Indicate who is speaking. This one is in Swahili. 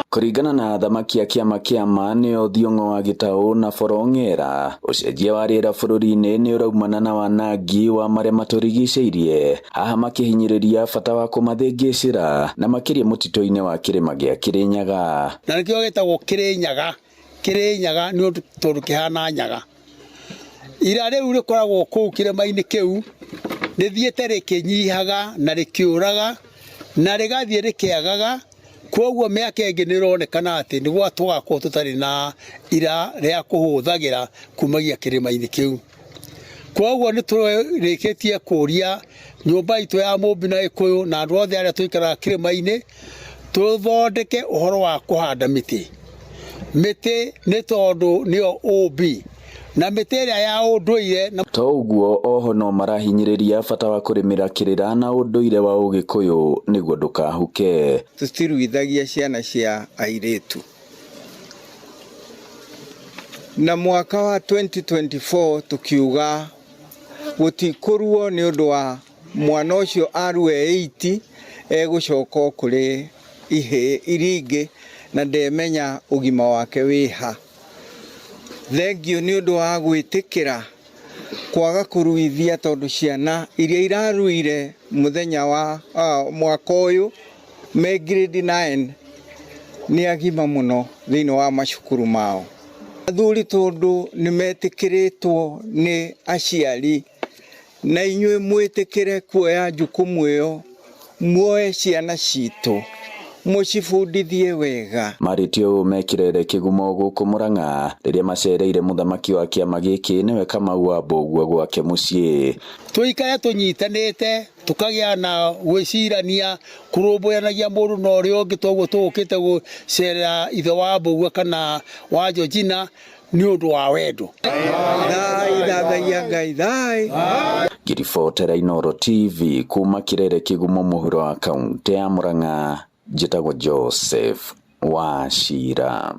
Speaker 1: Kuringana na thamaki ya kiama kia mani Odhiong'o wa Gitau na Forong'era, ucenjia wa rĩera bũrũri-inĩ nĩ ũraumana na wanangi wa marĩa matũrigicĩirie, haha makĩhinyĩrĩria bata wa kũmathĩngĩcĩra na makĩria mũtitũ-inĩ wa kĩrĩma gĩa Kĩrĩnyaga.
Speaker 2: Na nĩkĩo gĩtagwo Kĩrĩnyaga, Kĩrĩnyaga nĩ tondũ kĩhana nyaga. Ira rĩu rĩkoragwo kũu kĩrĩma-inĩ kĩu rĩthiĩte rĩkĩnyihaga na rĩkĩũraga na rĩgathiĩ rĩkĩagaga. Kwoguo mĩaka ĩngĩ nĩ ĩronekana atĩ nĩ gwatugakorwo tũtarĩ na ira rĩa kũhũthagĩra kumagia kĩrĩma-inĩ kĩu. Kwoguo nĩ tũrĩkĩtie kũria nyũmba itũ ya Mũmbi na Gĩkũyũ na andũ othe arĩa tũikaraga kĩrĩma-inĩ tũthondeke ũhoro wa kũhanda mĩtĩ. Mĩtĩ nĩ tondũ nĩyo ũmbi na mĩtĩ ĩrĩa ya ũndũire.
Speaker 1: To ũguo oho no marahinyĩrĩria bata wa kũrĩmĩra kĩrĩra na ũndũire wa Ũgĩkũyũ nĩguo ndũkahuke.
Speaker 3: Tũtiruithagia ciana cia airĩtu. Na mwaka wa 2024 tukiuga gũtikũruo nĩ ũndũ wa mwana ũcio arue 80 egũcoka kũrĩ ihĩ iringĩ na ndemenya ũgima wake wĩha. Thengio nĩ ũndũ wa gwĩtĩkĩra kwaga kũruithia tondũ ciana iria iraruire mũthenya wa mwaka ũyũ me grade 9 nĩ agima mũno thĩinĩ wa macukuru mao. Athuri tondũ nĩ metĩkĩrĩtwo nĩ aciari na inyuĩ mwĩtĩkĩre kuoya jukumu ĩyo muoe ciana citũ mucibundithie wega.
Speaker 1: Marĩtio mekĩrĩre kĩgumo gũkũ Mũrang'a rĩrĩa macereire mũthamaki wa kĩama gĩkĩ nĩwe Kamau wa Mbũgua gwake mũciĩ.
Speaker 2: Tũikare tũnyitanĩte tukagĩa na gwĩcirania kũrũmbũyanagia mũndũ na ũrĩa ũngĩ toguo tũgũkĩte gũcerera ithe wa Mbũgua kana wa Georgina nĩ ũndũ wa wendo.
Speaker 1: Ngiribotera Inooro TV kuma Kirere Kĩgumo mũhuro wa kaunti ya Mũrang'a. Njĩtagwo Joseph Wachira.